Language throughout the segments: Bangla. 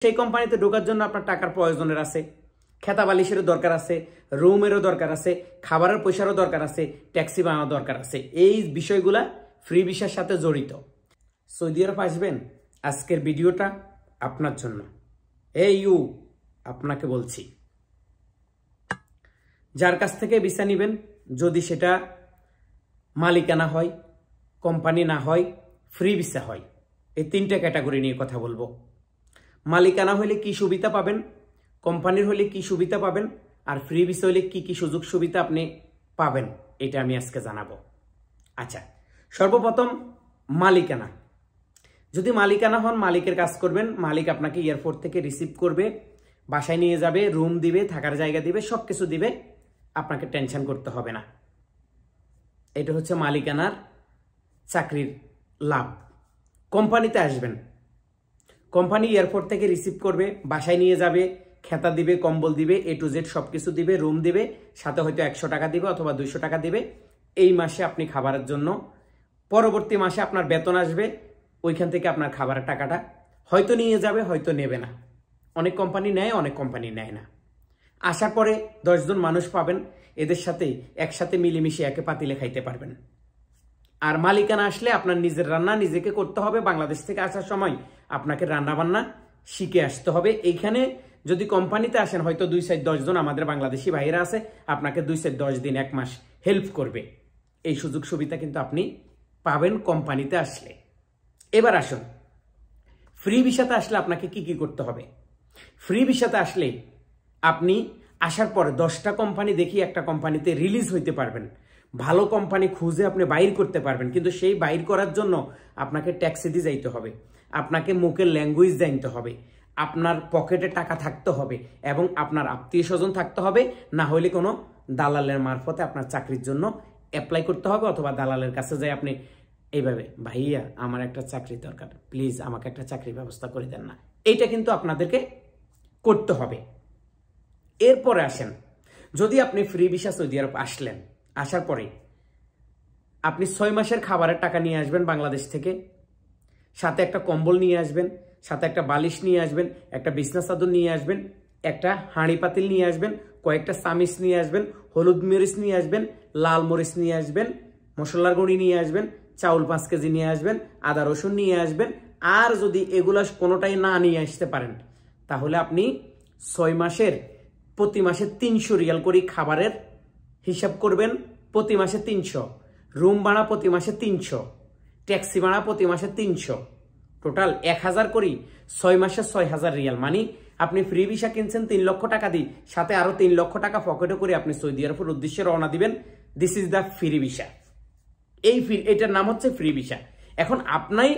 সেই কোম্পানিতে ঢোকার জন্য আপনার টাকার প্রয়োজনের আছে, খেতা বালিশেরও দরকার আছে, রুমেরও দরকার আছে, খাবারের পয়সারও দরকার আছে, ট্যাক্সি বানানোর দরকার আছে। এই বিষয়গুলা ফ্রি ভিসার সাথে জড়িত। সৌদি আরব আসবেন, আজকের ভিডিওটা আপনার জন্য। আপনাকে বলছি, যার কাছ থেকে ভিসা নেবেন, যদি সেটা মালিকানা হয়, কোম্পানি না হয়, ফ্রি ভিসা হয়, এই তিনটা ক্যাটাগরি নিয়ে কথা বলবো। মালিকানা হলে কি সুবিধা পাবেন, কোম্পানির হলে কি সুবিধা পাবেন, আর ফ্রি ভিসা হলে কি কি সুযোগ সুবিধা আপনি পাবেন, এটা আমি আজকে জানাবো। আচ্ছা, সর্বপ্রথম মালিকানা। যদি মালিকানা হন, মালিকের কাজ করবেন, মালিক আপনাকে এয়ারপোর্ট থেকে রিসিভ করবে, বাসায় নিয়ে যাবে, রুম দিবে, থাকার জায়গা দিবে, সব কিছু দিবে, আপনাকে টেনশন করতে হবে না। এটা হচ্ছে মালিকানার চাকরির লাভ। কোম্পানিতে আসবেন, কোম্পানি এয়ারপোর্ট থেকে রিসিভ করবে, বাসায় নিয়ে যাবে, খেতা দিবে, কম্বল দিবে, A to Z সবকিছু দিবে, রুম দিবে, সাথে হয়তো 100 টাকা দিবে অথবা 200 টাকা দিবে। এই মাসে আপনি খাবারের জন্য, পরবর্তী মাসে আপনার বেতন আসবে, ওইখান থেকে আপনার খাবারের টাকাটা হয়তো নিয়ে যাবে, হয়তো নেবে না। অনেক কোম্পানি নেয়, অনেক কোম্পানি নেয় না। আসার পরে 10 জন মানুষ পাবেন, এদের সাথে একসাথে মিলেমিশে একে পাতিলে খাইতে পারবেন। আর মালিকানা আসলে আপনার নিজের রান্না নিজেকে করতে হবে। বাংলাদেশ থেকে আসার সময় আপনাকে রান্না বান্না শিখে আসতে হবে। এইখানে যদি কোম্পানিতে আসেন, হয়তো 2-10 জন আমাদের বাংলাদেশি ভাইয়েরা আছে, আপনাকে 2-10 দিন, 1 মাস হেল্প করবে। এই সুযোগ সুবিধা কিন্তু আপনি পাবেন কোম্পানিতে আসলে। এবার আসুন, ফ্রি ভিসাতে আসলে আপনাকে কি কি করতে হবে। ফ্রি ভিসাতে আসলে আপনি আসার পরে 10টা কোম্পানি দেখিয়ে একটা কোম্পানিতে রিলিজ হইতে পারবেন। ভালো কোম্পানি খুঁজে আপনি বাইর করতে পারবেন, কিন্তু সেই বাইর করার জন্য আপনাকে ট্যাক্সি দিয়ে যাইতে হবে, আপনাকে মুখের ল্যাঙ্গুয়েজ জানতে হবে, আপনার পকেটে টাকা থাকতে হবে, এবং আপনার আত্মীয় স্বজন থাকতে হবে। না হলে কোনো দালালের মারফতে আপনার চাকরির জন্য অ্যাপ্লাই করতে হবে, অথবা দালালের কাছে যাই আপনি এইভাবে, ভাইয়া আমার একটা চাকরি দরকার, প্লিজ আমাকে একটা চাকরির ব্যবস্থা করে দেন না। এইটা কিন্তু আপনাদেরকে করতে হবে। এরপরে আসেন, যদি আপনি ফ্রি ভিসা সৌদি আরব আসলেন, আসার পরে আপনি 6 মাসের খাবারের টাকা নিয়ে আসবেন বাংলাদেশ থেকে, সাথে একটা কম্বল নিয়ে আসবেন, সাথে একটা বালিশ নিয়ে আসবেন, একটা বিছনা চাদর নিয়ে আসবেন, একটা হাঁড়ি পাতিল নিয়ে আসবেন, কয়েকটা চামিচ নিয়ে আসবেন, হলুদ মরিচ নিয়ে আসবেন, লাল মরিচ নিয়ে আসবেন, মশলার গুঁড়ি নিয়ে আসবেন, চাউল 5 কেজি নিয়ে আসবেন, আদা রসুন নিয়ে আসবেন। আর যদি এগুলা কোনোটাই না নিয়ে আসতে পারেন, তাহলে আপনি 6 মাসের প্রতি মাসে 300 রিয়াল করে খাবারের হিসাব করবেন। প্রতি মাসে 300, রুম ভাড়া প্রতি মাসে 300, ট্যাক্সি ভাড়া প্রতি মাসে 300, টোটাল 1000 করি 6 মাসে 6000 রিয়াল। মানে আপনি ফ্রি ভিসা কিনছেন 3 লক্ষ টাকা দিয়ে, সাথে আরো 3 লক্ষ টাকা পকেটে করে আপনি সৌদি আরবের উদ্দেশ্যে রওনা দিবেন। This is the free visa. এটার নাম হচ্ছে ফ্রি ভিসা। এখন আপনাই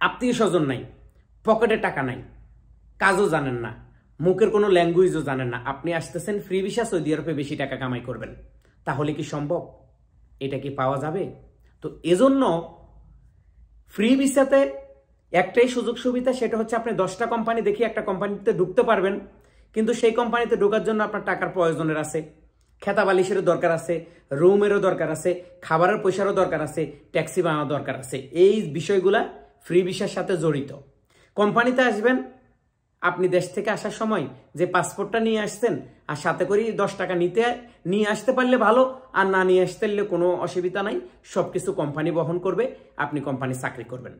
আত্মীয় স্বজন নাই, পকেটে টাকা নাই, কাজও জানেন না, মুখের কোনো ল্যাঙ্গুয়েজও জানেন না, আপনি আসতেছেন ফ্রি ভিসা, সৌদি আরবে বেশি টাকা কামাই করবেন। তাহলে কি সম্ভব? এটা কি পাওয়া যাবে? তো এজন্য ফ্রি ভিসাতে একটাই সুযোগ সুবিধা, সেটা হচ্ছে আপনি 10টা কোম্পানি দেখি একটা কোম্পানিতে ঢুকতে পারবেন, কিন্তু সেই কোম্পানিতে ঢোকার জন্য আপনার টাকার প্রয়োজনের আছে, খেতা বালিশেরও দরকার আছে, রুমেরও দরকার আছে, খাবারের পয়সারও দরকার আছে, ট্যাক্সি বানানোর দরকার আছে। এই বিষয়গুলা ফ্রি ভিসার সাথে জড়িত। কোম্পানিতে আসবেন, আপনি দেশ থেকে আসার সময় যে পাসপোর্টটা নিয়ে আসছেন, আর সাথে করে 10 টাকা নিয়ে আসতে পারলে ভালো, আর না নিয়ে আসতে পারলে কোনো অসুবিধা নাই, সবকিছু কোম্পানি বহন করবে, আপনি কোম্পানি চাকরি করবেন।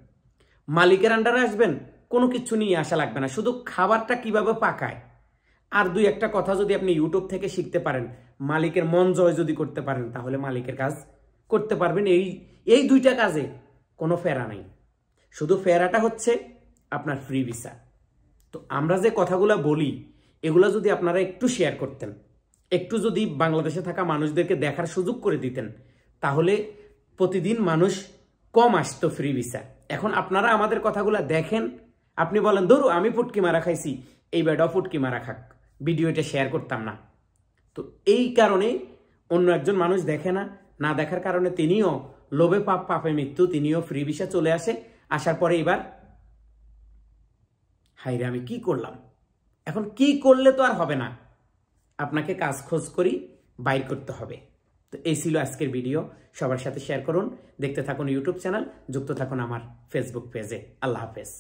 মালিকের আন্ডারে আসবেন, কোনো কিছু নিয়ে আসা লাগবে না, শুধু খাবারটা কিভাবে পাকায় আর 2-1টা কথা যদি আপনি ইউটিউব থেকে শিখতে পারেন, মালিকের মন জয় যদি করতে পারেন, তাহলে মালিকের কাজ করতে পারবেন। এই 2টা কাজে কোনো ফেরা নাই, শুধু ফেরাটা হচ্ছে আপনার ফ্রি ভিসা। তো আমরা যে কথাগুলো বলি, এগুলো যদি আপনারা একটু শেয়ার করতেন, একটু যদি বাংলাদেশে থাকা মানুষদেরকে দেখার সুযোগ করে দিতেন, তাহলে প্রতিদিন মানুষ কম আসতো ফ্রি ভিসা। এখন আপনারা আমাদের কথাগুলো দেখেন, আপনি বলেন ধরো আমি ফুটকি মারা খাইছি, এই বেটাও ফুটকি মারা খাক, ভিডিওটা শেয়ার করতাম না। তো এই কারণে অন্য একজন মানুষ দেখে না, না দেখার কারণে তিনিও লোভে পাপ, পাপে মৃত্যু, তিনিও ফ্রি ভিসা চলে আসে। আসার পরে এবার হাইরে আমি কি করলাম, এখন কি করলে তো আর হবে না, আপনাকে কাজ খোঁজ করি বাইর করতে হবে। তো এই ছিল আজকের ভিডিও, সবার সাথে শেয়ার করুন, দেখতে থাকুন ইউটিউব চ্যানেল, যুক্ত থাকুন আমার ফেসবুক পেজে। আল্লাহ হাফেজ।